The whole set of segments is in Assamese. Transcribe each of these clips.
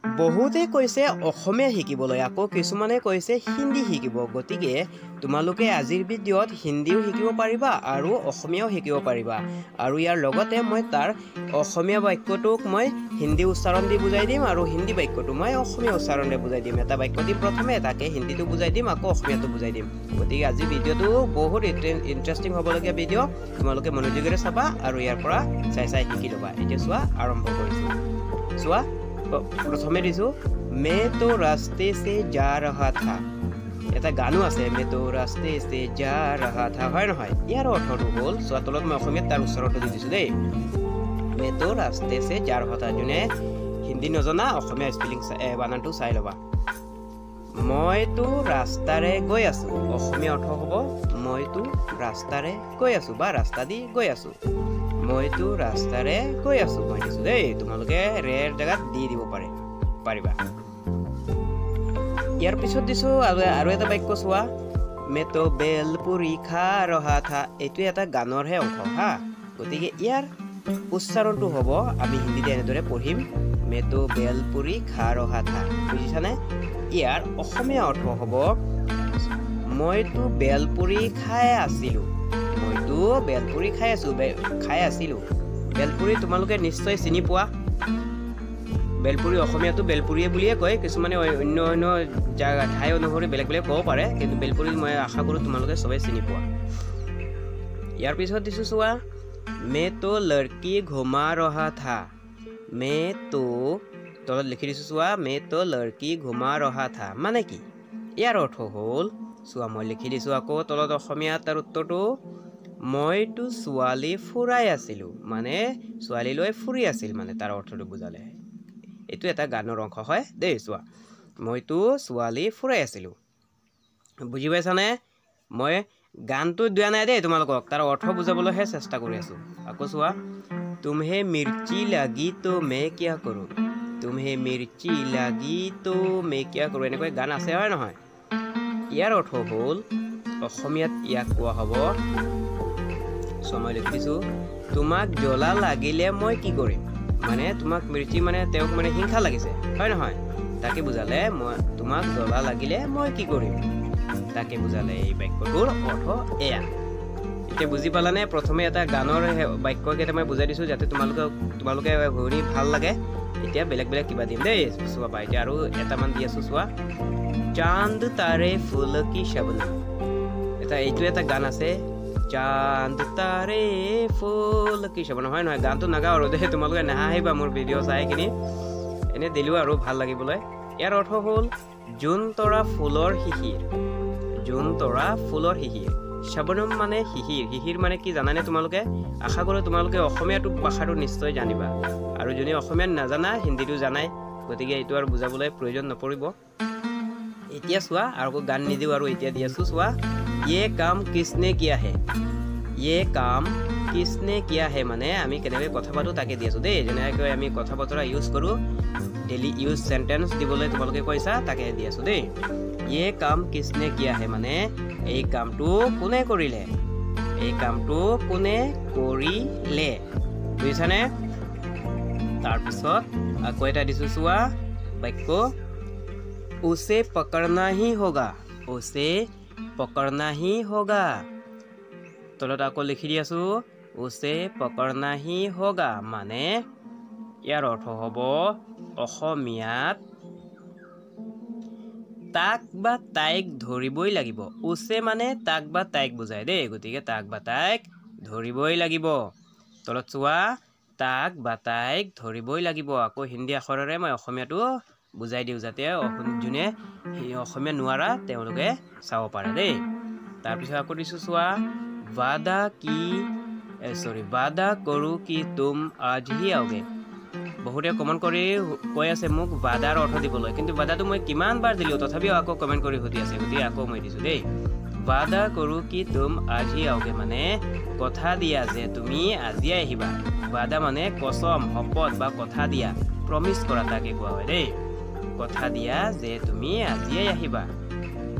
বহুতে কৈছে অসমীয়া শিকিবলৈ, আকৌ কিছুমানে কৈছে হিন্দী শিকিব। গতিকে তোমালোকে আজিৰ ভিডিঅ'ত হিন্দীও শিকিব পাৰিবা আৰু অসমীয়াও শিকিব পাৰিবা। আৰু ইয়াৰ লগতে মই তাৰ অসমীয়া বাক্যটোক মই হিন্দী উচ্চাৰণ দি বুজাই দিম আৰু হিন্দী বাক্যটো মই অসমীয়া উচ্চাৰণ দি বুজাই দিম। এটা বাক্য দি প্ৰথমে তাকে হিন্দীটো বুজাই দিম, আকৌ অসমীয়াটো বুজাই দিম। গতিকে আজিৰ ভিডিঅ'টো বহুত ইণ্টাৰেষ্টিং হ'বলগীয়া ভিডিঅ'। তোমালোকে মনোযোগেৰে চাবা আৰু ইয়াৰ পৰা চাই শিকি ল'বা। এতিয়া চোৱা, আৰম্ভ কৰিছোঁ। চোৱা, প্ৰথমে দিছোঁ মে তো ৰাস্তে সে যা ৰহা থা। এটা গানো আছে, মে তো ৰাস্তে সে যা ৰহা থা, হয় নহয়? ইয়াৰ অৰ্থটো হ'ল, চোৱা তলত মই অসমীয়াত তাৰ উচ্চাৰণটো দি দিছোঁ দেই। মে তো ৰাস্তে সে যা ৰহা থা। যোনে হিন্দী নজনা অসমীয়া স্পেলিং বানানটো চাই ল'বা। মইতো ৰাস্তাৰে গৈ আছোঁ। অসমীয়া অৰ্থ হ'ব মইতো ৰাস্তাৰে গৈ আছোঁ বা ৰাস্তা দি গৈ আছোঁ। মইতো ৰাস্তাৰে গৈ আছোঁ মই দিছোঁ দেই। তোমালোকে ৰেৰ জেগাত দি দিব পাৰিবা। ইয়াৰ পিছত দিছোঁ আৰু এটা বাক্য চোৱা, মে তো বেলপুৰি খা ৰহা থা। এইটো এটা গানৰহে অংশ হা। গতিকে ইয়াৰ উচ্চাৰণটো হ'ব, আমি হিন্দীতে এনেদৰে পঢ়িম, মে তো বেলপুৰি খা ৰহা থা। বুজিছানে? ইয়াৰ অসমীয়া অৰ্থ হ'ব, মইতো বেলপুৰি খাই আছিলোঁ। মইতো বেলপুৰি খাই আছিলোঁ। বেলপুৰি তোমালোকে নিশ্চয় চিনি পোৱা। বেলপুৰি অসমীয়াটো বেলপুৰিয়ে বুলিয়ে কয়, কিছুমানে অন্য ঠাই অনুসৰি বেলেগ ক'ব পাৰে, কিন্তু বেলপুৰি মই আশা কৰোঁ তোমালোকে চবেই চিনি পোৱা। ইয়াৰ পিছত দিছোঁ চোৱা, মে তো লড়কি ঘুমা ৰহা থা। মে তো তলত লিখি দিছোঁ চোৱা, মে তো লড়কি ঘুমা ৰহা থা মানে কি? ইয়াৰ অৰ্থ হ'ল, চোৱা মই লিখি দিছোঁ আকৌ তলত অসমীয়াত তাৰ উত্তৰটো, মইতো ছোৱালী ফুৰাই আছিলোঁ। মানে ছোৱালীলৈ ফুৰি আছিল, মানে তাৰ অৰ্থটো বুজালে। এইটো এটা গানৰ অংশ হয় দেই। চোৱা, মইতো ছোৱালী ফুৰাই আছিলোঁ। বুজি পাইছানে? মই গানটো দিয়া নাই দেই তোমালোকক, তাৰ অৰ্থ বুজাবলৈহে চেষ্টা কৰি আছোঁ। আকৌ চোৱা, তুমহে মিৰ্চি লাগি তো মে কিয়া কৰোঁ। তুমহে মিৰ্চি লাগি তো মে কিয়া কৰোঁ, এনেকৈ গান আছে হয় নহয়? ইয়াৰ অৰ্থ হ'ল, অসমীয়াত ইয়াক কোৱা হ'ব, মই লিখি দিছোঁ, তোমাক জ্বলা লাগিলে মই কি কৰিম। মানে তোমাক মিৰ্চি মানে তেওঁক মানে হিংসা লাগিছে হয় নহয়? তাকে বুজালে, তোমাক জ্বলা লাগিলে মই কি কৰিম, তাকে বুজালে এই বাক্যটোৰ অৰ্থ এয়া। এতিয়া বুজি পালানে? প্ৰথমে এটা গানৰ বাক্যকেইটা মই বুজাই দিছোঁ যাতে তোমালোকে শুনি ভাল লাগে। এতিয়া বেলেগ কিবা দিম দেই। চোৱা বা এতিয়া আৰু এটামান দি আছোঁ চোৱা, চাঁদ তাৰে ফুল কি শবনম। এইটো এটা গান আছে, চাঁদ তাৰে ফুল কি শবনম, হয় নহয়? গানটো নাগাওঁ আৰু দেই, তোমালোকে নাহাঁহিবা মোৰ ভিডিঅ' চাই কিনি, এনেই দিলোঁ আৰু ভাল লাগিবলৈ। ইয়াৰ অৰ্থ হ'ল, জোন তৰা ফুলৰ শিশিৰ। জোন তৰা ফুলৰ শিশিৰ। শবনম মানে শিশিৰ। শিশিৰ মানে কি জানানে তোমালোকে? আশা কৰোঁ তোমালোকে অসমীয়াটো ভাষাটো নিশ্চয় জানিবা, আৰু যোনে অসমীয়াত নাজানা হিন্দীটো জানাই, গতিকে এইটো আৰু বুজাবলৈ প্ৰয়োজন নপৰিব। এতিয়া চোৱা, আৰু গান নিদিওঁ আৰু এতিয়া দি আছোঁ চোৱা, ইয়ে কাম কিছনে কিয়া হে। ইয়ে কাম কিছনে কিয়া হে মানে আমি কেনেকৈ কথা পাতোঁ তাকে দি আছোঁ দেই। যেনেকৈ আমি কথা বতৰা ইউজ কৰোঁ, ডেইলি ইউজ চেণ্টেন্স দিবলৈ তোমালোকে কৈছা, তাকে দি আছোঁ দেই। ইয়ে কাম কিছনে কিয়া হে মানে এই কামটো কোনে কৰিলে। এই কামটো কোনে কৰিলে, বুজিছানে? তাৰপিছত আকৌ এটা দিছোঁ চোৱা বাক্য, উছে পকড়না হি হোগা। উছে পকড়না হি হোগা। তলত আকৌ লিখি দি আছোঁ, উছে পকড়না হি হোগা মানে ইয়াৰ অৰ্থ হ'ব অসমীয়াত, তাক বা তাইক ধৰিবই লাগিব। উছে মানে তাক বা তাইক বুজায় দেই, গতিকে তাক বা তাইক ধৰিবই লাগিব। তলত চোৱা, তাক বা তাইক ধৰিবই লাগিব। আকৌ হিন্দী আখৰেৰে মই অসমীয়াটো বুজাই দিওঁ যাতে যোনে অসমীয়া নোৱাৰা তেওঁলোকে চাব পাৰে দেই। তাৰপিছত আকৌ দিছোঁ চোৱা, ৱাদা কৰোঁ কি তুম আজ হি আওগে। বহুতে কমেণ্ট কৰি কৈ আছে মোক ৱাদাৰ অৰ্থ দিবলৈ, কিন্তু ৱাদাটো মই কিমান বাৰ দিলোঁ, তথাপিও আকৌ কমেণ্ট কৰি সুধি আছে, গতিকে আকৌ মই দিছোঁ দেই। ৱাদা কৰোঁ কি তুম আজ হি আওগে মানে কথা দিয়া যে তুমি আজিয়ে আহিবা। ৱাদা মানে কচম, শপত বা কথা দিয়া, প্ৰমিছ কৰা, তাকে কোৱা হয় দেই। কথা দিয়া যে তুমি আজিয়ে আহিবা।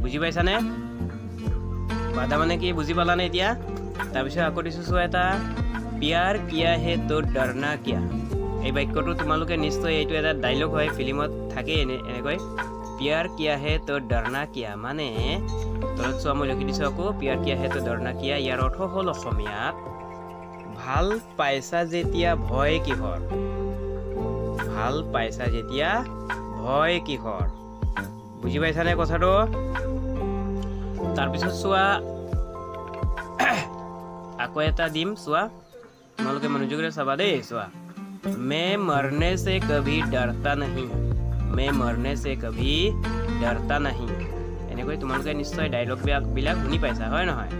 বুজি পাইছানে? ৱাদা মানে কি বুজি পালানে এতিয়া? তাৰপিছত আকৌ দিছোঁ চোৱা এটা, প্যাৰ কিয়া হে তো ডৰনা কিয়া। এই বাক্যটো তোমালোকে নিশ্চয় এইটো এটা ডায়লগ হয়, ফিল্মত থাকে এনেকৈ প্যাৰ কিয়া হে তো ডৰনা কিয়া, মানে তলত চোৱা মই লিখি দিছোঁ আকৌ প্যাৰ কিয়া হে তো ডৰনা কিয়া। ইয়াৰ অৰ্থ হ'ল অসমীয়াত ভাল পাইছা যেতিয়া ভয় কিহৰ, ভাল পাইছা যেতিয়া ভয় কিহৰ। বুজি পাইছানে কথাটো? তাৰপিছত চোৱা আকৌ এটা দিম, চোৱা তোমালোকে মনোযোগেৰে চাবা দেই। চোৱা मैं मरने से कभी डरता नहीं, मैं मरने से कभी डरता नहीं। এনেকৈ তোমালোকে নিশ্চয় ডায়লগ বিলাক শুনি পাইছা, হয় নহয়?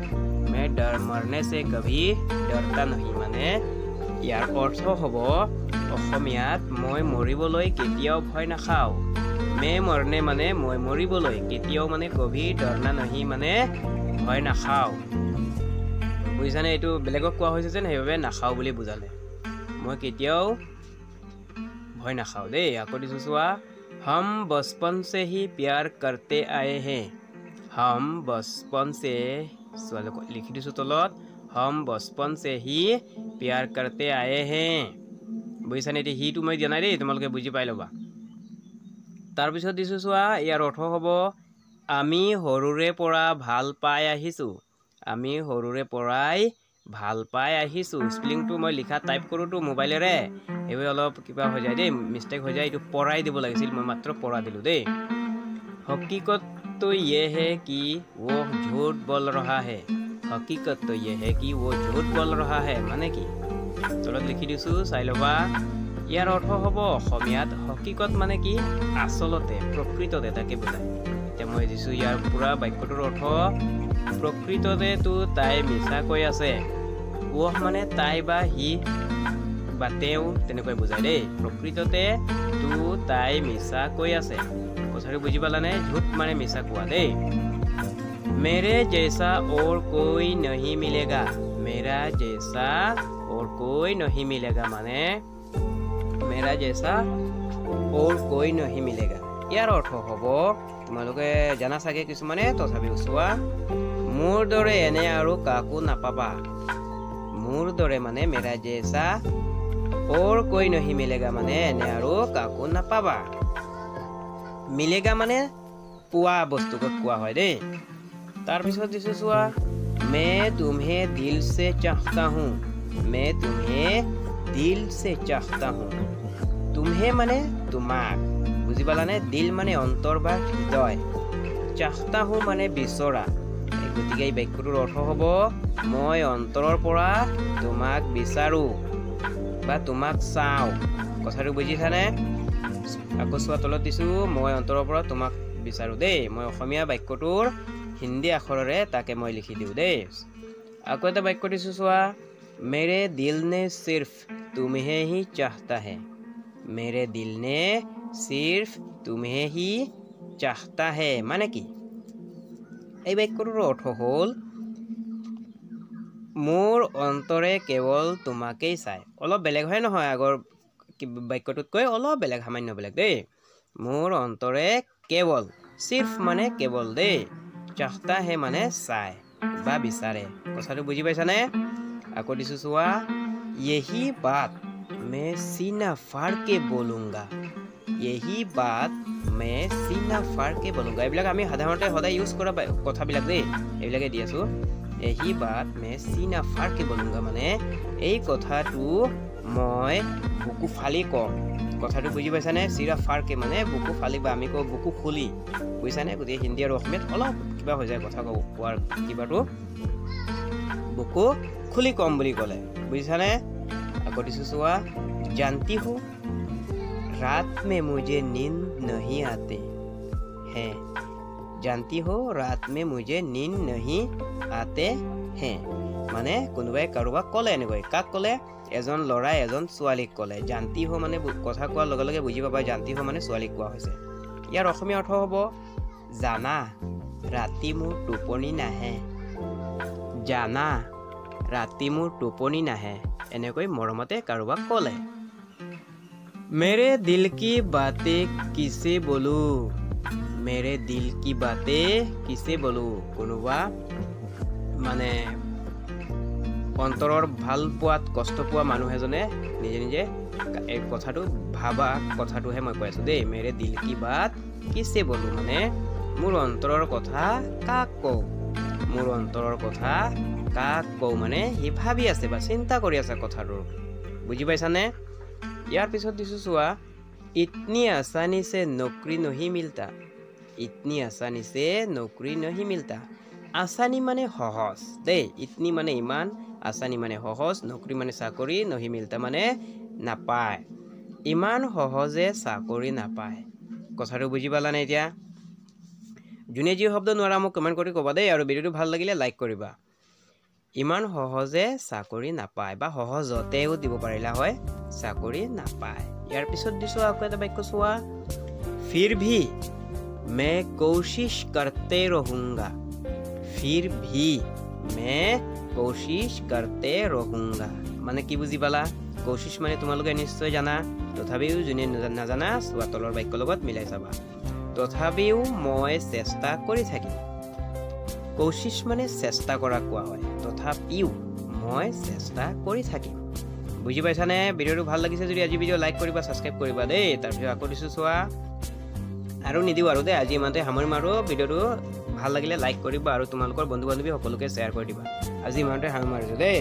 मैं मरने से कभी डरता नहीं মানে ইয়াৰ অৰ্থ হ'ব অসমীয়াত মই মৰিবলৈ কেতিয়াও ভয় নাখাওঁ। मैं मरने মানে মই মৰিবলৈ, কেতিয়াও মানে কভি ডৰনা नहीं মানে ভয় নাখাওঁ। বুজিছানে? এইটো বেলেগক কোৱা হৈছে যেন, সেইবাবে নাখাওঁ বুলি বুজালে। মই কেতিয়াও ভয় নাখাওঁ দেই। আকৌ দিছোঁ চোৱা हम बचपन से ही प्यार करते आए हैं, हम बचपन से লিখি দিছোঁ তলত हम बचपन से ही प्यार करते आए हैं। বুজিছানে? এতিয়া সিটো মই দিয়া নাই দেই, তোমালোকে বুজি পাই ল'বা। তাৰপিছত দিছোঁ চোৱা ইয়াৰ অৰ্থ হ'ব আমি সৰুৰে পৰা ভাল পাই আহিছোঁ, আমি সৰুৰে পৰাই ভাল পাই আহিছোঁ। স্পেলিংটো মই লিখা টাইপ কৰোঁতো মোবাইলেৰে, এইবোৰ অলপ কিবা হৈ যায় দেই, মিষ্টেক হৈ যায়। এইটো পৰাই দিব লাগিছিল, মই মাত্ৰ পৰা দিলোঁ দেই। হকীকত তো ये है कि वो झूठ बोल रहा है, হকীকত তো ये है कि वो झूठ बोल रहा है মানে কি? তলত লিখি দিছোঁ, চাই ল'বা। ইয়াৰ অৰ্থ হ'ব অসমীয়াত হকীকত মানে কি? আচলতে, প্ৰকৃততে, তাকে বুজায়। এতিয়া মই দিছোঁ ইয়াৰ পুৰা বাক্যটোৰ অৰ্থ প্ৰকৃততে তো তাই মিছা কৈ আছে। ওহ মানে তাই বা সি বা তেওঁ, তেনেকৈ বুজায় দেই। প্ৰকৃততে তো তাই মিছা কৈ আছে, কথাটো বুজি পালানে? ঝুট মানে মিছা কোৱা দেই। मेरे जैसा और कोई नहीं मिलेगा, मेरा जैसा और कोई नहीं मिलेगा মানে मेरा जैसा और कोई नहीं मिलेगा। ইয়াৰ অৰ্থ হ'ব তোমালোকে জানা চাগে কিছুমানে, তথাপিও চোৱা মোৰ দৰে এনে আৰু কাকো নাপাবা। মোৰ দৰে মানে मेरा जैसा और कोई नहीं मिलेगा মানে এনে আৰু কাকো নাপাবা। মিলেগা মানে পোৱা বস্তুক কোৱা হয় দেই। তাৰপিছত দিছোঁ চোৱা मैं तुम्हें दिल से चाहता हूँ, मैं तुम्हें दिल से चाहता हूँ। तुम्हें মানে তোমাক, বুজি পালানে? দিল মানে অন্তৰ বা হৃদয়, চাহতা হো মানে বিচৰা। গতিকে এই বাক্যটোৰ অৰ্থ হ'ব মই অন্তৰৰ পৰা তোমাক বিচাৰোঁ বা তোমাক চাওঁ। কথাটো বুজিছানে? আকৌ চোৱা তলত দিছোঁ মই অন্তৰৰ পৰা তোমাক বিচাৰোঁ দেই। মই অসমীয়া বাক্যটোৰ হিন্দী আখৰেৰে তাকে মই লিখি দিওঁ দেই। আকৌ এটা বাক্য দিছোঁ চোৱা मेरे दिल ने सिर्फ तुम्हें ही चाहता है, मेरे दिल ने सिर्फ तुम्हें ही चाहता है মানে কি? এই বাক্যটোৰ অৰ্থ হ'ল মোৰ অন্তৰে কেৱল তোমাকেই চায়। অলপ বেলেগ হয় নহয়, আগৰ বাক্যটোতকৈ অলপ বেলেগ, সামান্য বেলেগ দেই। মোৰ অন্তৰে কেৱল, सिर्फ মানে কেৱল দেই, চাহতা হে মানে চায় বা বিচাৰে। কথাটো বুজি পাইছানে? আকৌ দিছোঁ চোৱা यही बात मैं सीना फाड़ के बोलूँगा, यही बात मैं सीना फाड़ के बोलूँगा। এইবিলাক আমি সাধাৰণতে সদায় ইউজ কৰা কথাবিলাক দেই, এইবিলাকে দি আছোঁ। यही बात मैं सीना फाड़ के बोलूँगा মানে এই কথাটো মই বুকু ফালি কম। কথাটো বুজি পাইছানে? চিৰা ফাৰকে মানে বুকু ফালি বা আমি কওঁ বুকু খুলি, বুজিছানে? গতিকে হিন্দী আৰু অসমীয়াত অলপ কিবা হৈ যায় কথা কোৱাৰ কিবাটো, বুকু খুলি কম বুলি ক'লে, বুজিছানে? আকৌ দিছোঁ চোৱা जानती हो रात में मुझे नींद नहीं आते हैं, जानती हो रात में मुझे नींद नहीं आते हैं মানে কোনোবাই কাৰোবাক ক'লে, এনেকৈ কাক ক'লে? এজন ল'ৰাই এজন ছোৱালীক ক'লে। জানতি হো মানে কথা কোৱাৰ লগে লগে বুজি পাবা জানতি হো মানে ছোৱালীক কোৱা হৈছে। ইয়াৰ অসমীয়া অৰ্থ হ'ব জানা ৰাতি মোৰ টোপনি নাহে, জানা ৰাতি মোৰ টোপনি নাহে, এনেকৈ মৰমতে কাৰোবাক ক'লে। মেৰে দিল কি বাতে কিছে বলো, মেৰে দিল কি বাতে কিছে বলো, কোনোবা মানে অন্তৰৰ ভাল পোৱাত কষ্ট পোৱা মানুহ এজনে নিজে নিজে এই কথাটো ভাবা কথাটোহে মই কৈ আছোঁ দেই। মেৰে দিল কি বাত কিছে বলো, মানে মোৰ অন্তৰৰ কথা কাক কওঁ, মোৰ অন্তৰৰ কথা কাক কওঁ, মানে সি ভাবি আছে বা চিন্তা কৰি আছে কথাটোৰ। বুজি পাইছানে? ইয়াৰ পিছত দিছোঁ চোৱা, ইতনি আসানি সে নৌকৰি নহি মিলতা, ইতনি আসানি সে নৌকৰি নহি মিলতা। আসানি মানে সহজ দেই, ইতনি মানে ইমান, আসানি মানে সহজ, নৌকৰি মানে চাকৰি, নহি মিলতা মানে নাপায়, ইমান সহজে চাকৰি নাপায়। কথাটো বুজি পালানে এতিয়া? যোনে যি শব্দ নোৱাৰা মোক কমেণ্ট কৰি ক'বা দেই, আৰু ভিডিঅ'টো ভাল লাগিলে লাইক কৰিবা। ইমান সহজে চাকৰি নাপায়, বা সহজতেও দিব পাৰিলা হয়, চাকৰি নাপায়। ইয়াৰ পিছত দিছোঁ আকৌ এটা বাক্য চোৱা, ফিৰ ভি मैं कोशिश करते रहूंगा, फिर भी मैं कोशिश करते रहूंगा, মানে কি বুজি পালা? কোশিশ মানে তোমালোকে নিশ্চয় জানা, তথাপিও যোনে নাজানা চোৱা তলৰ বাক্যৰ লগত মিলাই চাবা। তথাপিও মই চেষ্টা কৰি থাকিম। কোশিশ মানে চেষ্টা কৰা কোৱা হয়, তথাপিও মই চেষ্টা কৰি থাকিম। বুজি পাইছানে? ভিডিঅ'টো ভাল লাগিছে যদি আজি ভিডিঅ' লাইক কৰিবা, ছাবস্ক্ৰাইব কৰিবা দেই। তাৰপিছত আকৌ দিছোঁ চোৱা, আৰু নিদিওঁ আৰু দেই, আজি ইমানতে সামৰিম। আৰু ভিডিঅ'টো ভাল লাগিলে লাইক কৰিবা, আৰু তোমালোকৰ বন্ধু বান্ধৱী সকলোকে শ্বেয়াৰ কৰি দিবা। আজি ইমানতে সামৰিছোঁ দেই।